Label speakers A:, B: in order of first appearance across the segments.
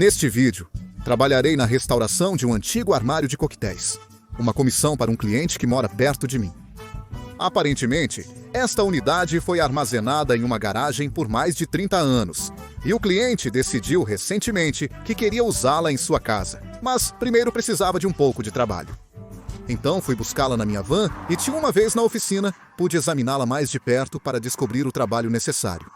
A: Neste vídeo, trabalharei na restauração de um antigo armário de coquetéis. Uma comissão para um cliente que mora perto de mim. Aparentemente, esta unidade foi armazenada em uma garagem por mais de 30 anos. E o cliente decidiu recentemente que queria usá-la em sua casa. Mas primeiro precisava de um pouco de trabalho. Então fui buscá-la na minha van e de uma vez na oficina, pude examiná-la mais de perto para descobrir o trabalho necessário.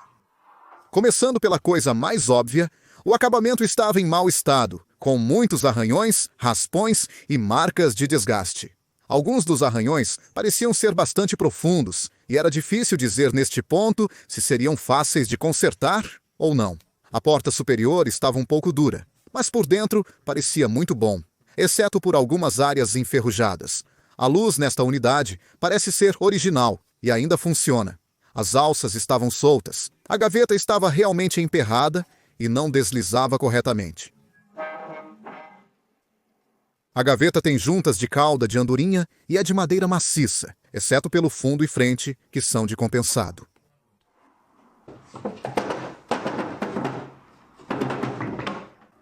A: Começando pela coisa mais óbvia, o acabamento estava em mau estado, com muitos arranhões, raspões e marcas de desgaste. Alguns dos arranhões pareciam ser bastante profundos, e era difícil dizer neste ponto se seriam fáceis de consertar ou não. A porta superior estava um pouco dura, mas por dentro parecia muito bom, exceto por algumas áreas enferrujadas. A luz nesta unidade parece ser original e ainda funciona. As alças estavam soltas, a gaveta estava realmente emperrada e não deslizava corretamente. A gaveta tem juntas de cauda de andorinha e é de madeira maciça, exceto pelo fundo e frente, que são de compensado.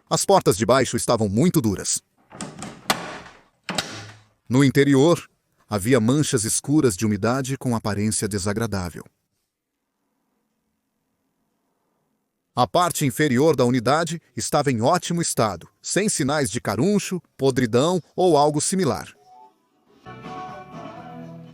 A: As portas de baixo estavam muito duras. No interior, havia manchas escuras de umidade com aparência desagradável. A parte inferior da unidade estava em ótimo estado, sem sinais de caruncho, podridão ou algo similar.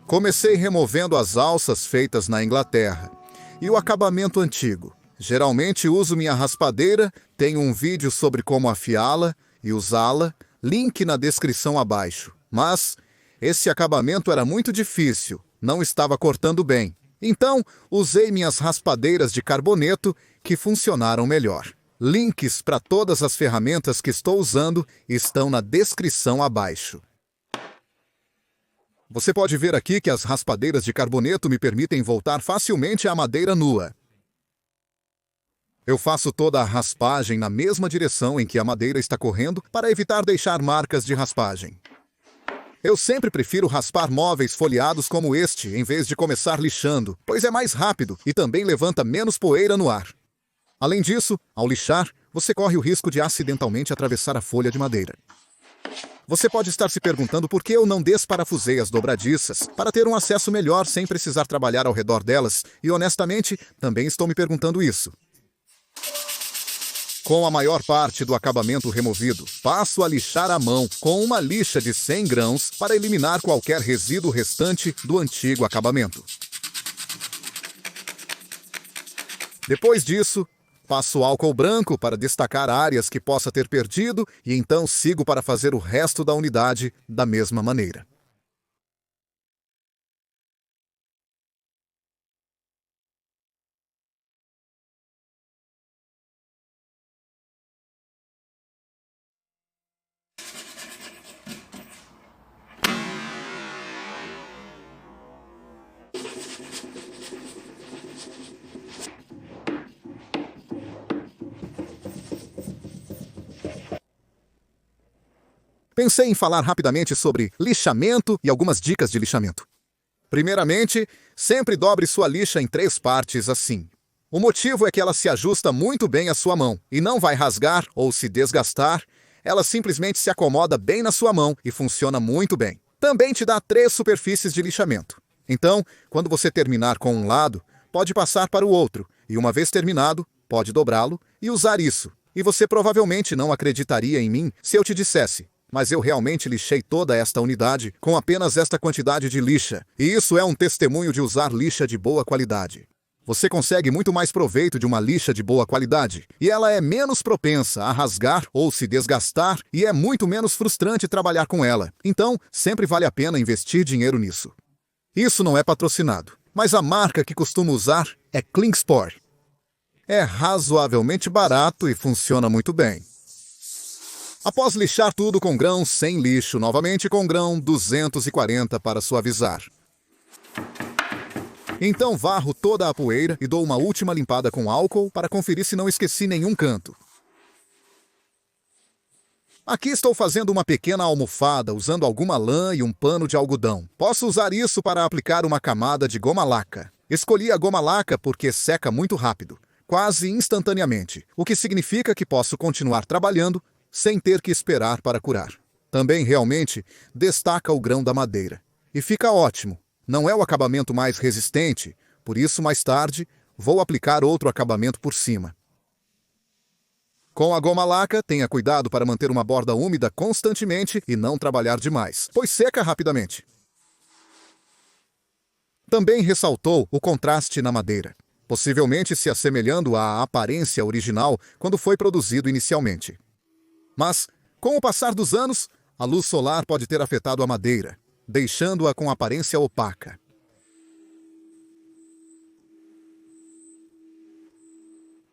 A: Comecei removendo as alças feitas na Inglaterra e o acabamento antigo. Geralmente uso minha raspadeira, tenho um vídeo sobre como afiá-la e usá-la, link na descrição abaixo. Mas esse acabamento era muito difícil, não estava cortando bem. Então, usei minhas raspadeiras de carboneto que funcionaram melhor. Links para todas as ferramentas que estou usando estão na descrição abaixo. Você pode ver aqui que as raspadeiras de carboneto me permitem voltar facilmente à madeira nua. Eu faço toda a raspagem na mesma direção em que a madeira está correndo para evitar deixar marcas de raspagem. Eu sempre prefiro raspar móveis folheados como este, em vez de começar lixando, pois é mais rápido e também levanta menos poeira no ar. Além disso, ao lixar, você corre o risco de acidentalmente atravessar a folha de madeira. Você pode estar se perguntando por que eu não desparafusei as dobradiças para ter um acesso melhor sem precisar trabalhar ao redor delas, e honestamente, também estou me perguntando isso. Com a maior parte do acabamento removido, passo a lixar à mão com uma lixa de 100 grãos para eliminar qualquer resíduo restante do antigo acabamento. Depois disso, passo álcool branco para destacar áreas que possa ter perdido e então sigo para fazer o resto da unidade da mesma maneira. Pensei em falar rapidamente sobre lixamento e algumas dicas de lixamento. Primeiramente, sempre dobre sua lixa em 3 partes assim. O motivo é que ela se ajusta muito bem à sua mão e não vai rasgar ou se desgastar, ela simplesmente se acomoda bem na sua mão e funciona muito bem. Também te dá 3 superfícies de lixamento. Então, quando você terminar com um lado, pode passar para o outro e uma vez terminado, pode dobrá-lo e usar isso. E você provavelmente não acreditaria em mim se eu te dissesse: mas eu realmente lixei toda esta unidade com apenas esta quantidade de lixa, e isso é um testemunho de usar lixa de boa qualidade. Você consegue muito mais proveito de uma lixa de boa qualidade, e ela é menos propensa a rasgar ou se desgastar, e é muito menos frustrante trabalhar com ela. Então, sempre vale a pena investir dinheiro nisso. Isso não é patrocinado, mas a marca que costumo usar é Klingspor. É razoavelmente barato e funciona muito bem. Após lixar tudo com grão sem lixo, novamente com grão 240 para suavizar. Então varro toda a poeira e dou uma última limpada com álcool para conferir se não esqueci nenhum canto. Aqui estou fazendo uma pequena almofada usando alguma lã e um pano de algodão. Posso usar isso para aplicar uma camada de goma laca. Escolhi a goma laca porque seca muito rápido. quase instantaneamente, o que significa que posso continuar trabalhando sem ter que esperar para curar. Também realmente destaca o grão da madeira. E fica ótimo. Não é o acabamento mais resistente, por isso mais tarde vou aplicar outro acabamento por cima. Com a goma laca, tenha cuidado para manter uma borda úmida constantemente e não trabalhar demais, pois seca rapidamente. Também ressaltou o contraste na madeira, possivelmente se assemelhando à aparência original quando foi produzido inicialmente. Mas, com o passar dos anos, a luz solar pode ter afetado a madeira, deixando-a com aparência opaca.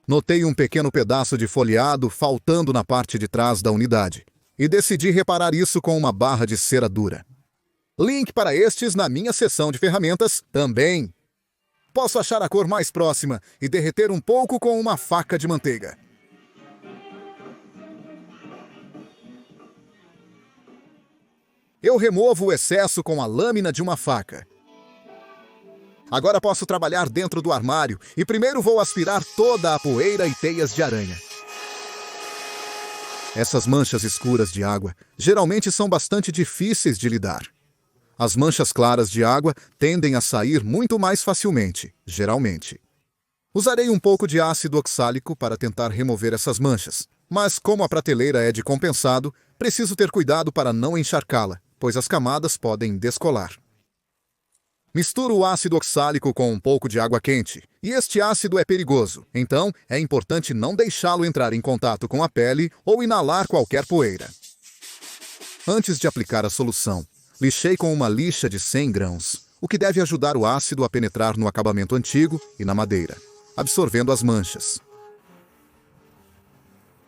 A: Notei um pequeno pedaço de folheado faltando na parte de trás da unidade, e decidi reparar isso com uma barra de cera dura. Link para estes na minha seção de ferramentas também. Posso achar a cor mais próxima e derreter um pouco com uma faca de manteiga. Eu removo o excesso com a lâmina de uma faca. Agora posso trabalhar dentro do armário e primeiro vou aspirar toda a poeira e teias de aranha. Essas manchas escuras de água geralmente são bastante difíceis de lidar. As manchas claras de água tendem a sair muito mais facilmente, geralmente. Usarei um pouco de ácido oxálico para tentar remover essas manchas, mas como a prateleira é de compensado, preciso ter cuidado para não encharcá-la, pois as camadas podem descolar. Misturo o ácido oxálico com um pouco de água quente, e este ácido é perigoso, então é importante não deixá-lo entrar em contato com a pele ou inalar qualquer poeira. Antes de aplicar a solução, lixei com uma lixa de 100 grãos, o que deve ajudar o ácido a penetrar no acabamento antigo e na madeira, absorvendo as manchas.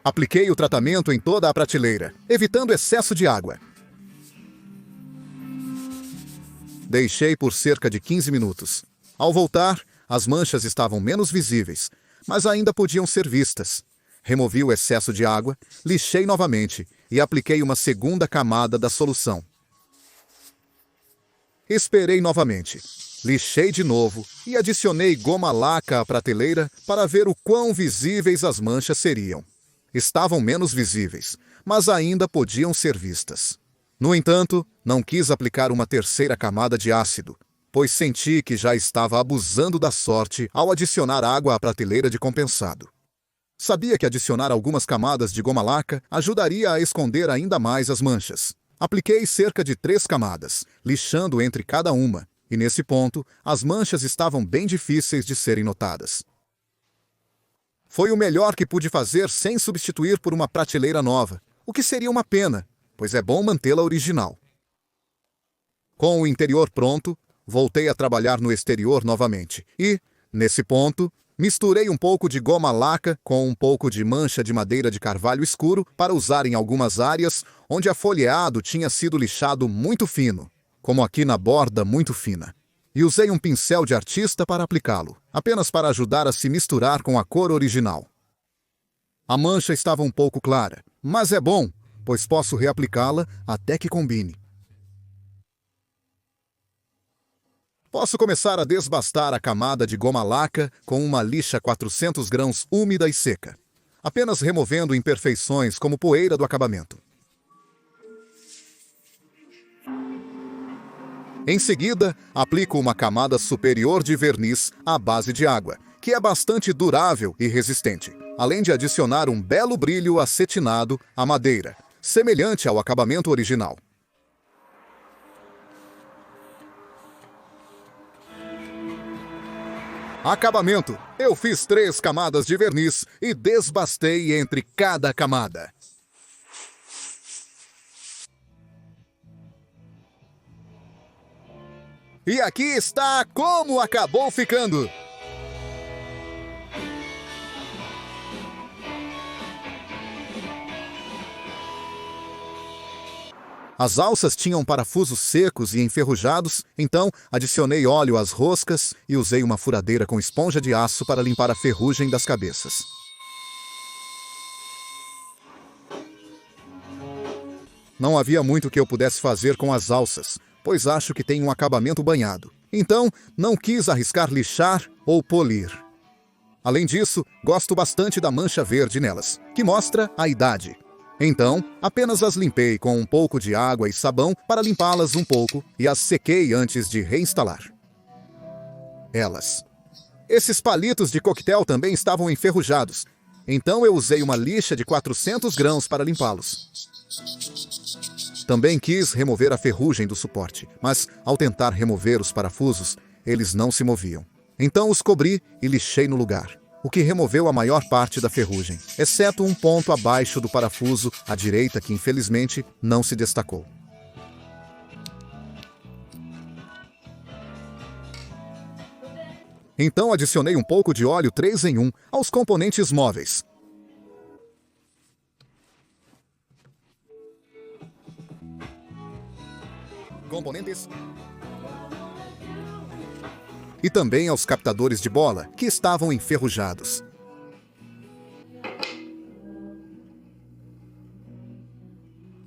A: Apliquei o tratamento em toda a prateleira, evitando excesso de água. Deixei por cerca de 15 minutos. Ao voltar, as manchas estavam menos visíveis, mas ainda podiam ser vistas. Removi o excesso de água, lixei novamente e apliquei uma segunda camada da solução. Esperei novamente. Lixei de novo e adicionei goma laca à prateleira para ver o quão visíveis as manchas seriam. Estavam menos visíveis, mas ainda podiam ser vistas. No entanto, não quis aplicar uma terceira camada de ácido, pois senti que já estava abusando da sorte ao adicionar água à prateleira de compensado. Sabia que adicionar algumas camadas de goma laca ajudaria a esconder ainda mais as manchas. Apliquei cerca de 3 camadas, lixando entre cada uma, e nesse ponto, as manchas estavam bem difíceis de serem notadas. Foi o melhor que pude fazer sem substituir por uma prateleira nova, o que seria uma pena, pois é bom mantê-la original. Com o interior pronto, voltei a trabalhar no exterior novamente e, nesse ponto, misturei um pouco de goma laca com um pouco de mancha de madeira de carvalho escuro para usar em algumas áreas onde a folheado tinha sido lixado muito fino, como aqui na borda muito fina. E usei um pincel de artista para aplicá-lo, apenas para ajudar a se misturar com a cor original. A mancha estava um pouco clara, mas é bom, pois posso reaplicá-la até que combine. Posso começar a desbastar a camada de goma laca com uma lixa 400 grãos úmida e seca, apenas removendo imperfeições como poeira do acabamento. Em seguida, aplico uma camada superior de verniz à base de água, que é bastante durável e resistente, além de adicionar um belo brilho acetinado à madeira, semelhante ao acabamento original. Acabamento. Eu fiz 3 camadas de verniz e desbastei entre cada camada. E aqui está como acabou ficando. As alças tinham parafusos secos e enferrujados, então adicionei óleo às roscas e usei uma furadeira com esponja de aço para limpar a ferrugem das cabeças. Não havia muito que eu pudesse fazer com as alças, pois acho que tem um acabamento banhado. Então, não quis arriscar lixar ou polir. Além disso, gosto bastante da mancha verde nelas, que mostra a idade. Então, apenas as limpei com um pouco de água e sabão para limpá-las um pouco e as sequei antes de reinstalar. Esses palitos de coquetel também estavam enferrujados, então eu usei uma lixa de 400 grãos para limpá-los. Também quis remover a ferrugem do suporte, mas ao tentar remover os parafusos, eles não se moviam. Então os cobri e lixei no lugar, o que removeu a maior parte da ferrugem, exceto um ponto abaixo do parafuso à direita que infelizmente não se destacou. Então adicionei um pouco de óleo 3 em 1 aos componentes móveis. E também aos captadores de bola, que estavam enferrujados.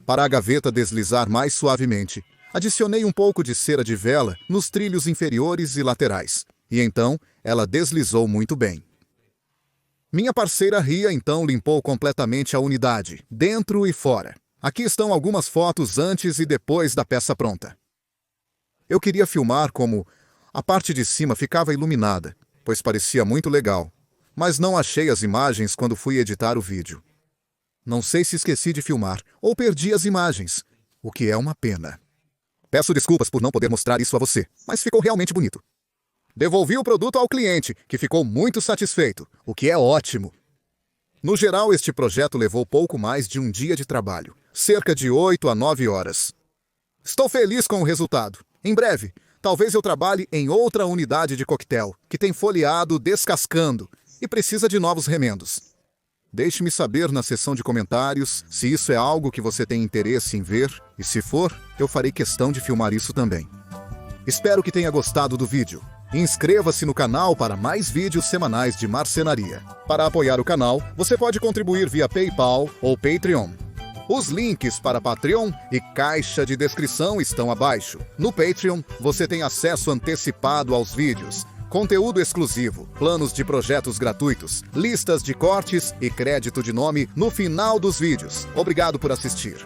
A: Para a gaveta deslizar mais suavemente, adicionei um pouco de cera de vela nos trilhos inferiores e laterais, e então ela deslizou muito bem. Minha parceira Ria então limpou completamente a unidade, dentro e fora. Aqui estão algumas fotos antes e depois da peça pronta. Eu queria filmar como a parte de cima ficava iluminada, pois parecia muito legal, mas não achei as imagens quando fui editar o vídeo. Não sei se esqueci de filmar ou perdi as imagens, o que é uma pena. Peço desculpas por não poder mostrar isso a você, mas ficou realmente bonito. Devolvi o produto ao cliente, que ficou muito satisfeito, o que é ótimo. No geral, este projeto levou pouco mais de um dia de trabalho, cerca de 8 a 9 horas. Estou feliz com o resultado. Em breve, talvez eu trabalhe em outra unidade de coquetel, que tem folheado descascando e precisa de novos remendos. Deixe-me saber na seção de comentários se isso é algo que você tem interesse em ver, e se for, eu farei questão de filmar isso também. Espero que tenha gostado do vídeo. Inscreva-se no canal para mais vídeos semanais de marcenaria. Para apoiar o canal, você pode contribuir via PayPal ou Patreon. Os links para Patreon e caixa de descrição estão abaixo. No Patreon, você tem acesso antecipado aos vídeos, conteúdo exclusivo, planos de projetos gratuitos, listas de cortes e crédito de nome no final dos vídeos. Obrigado por assistir.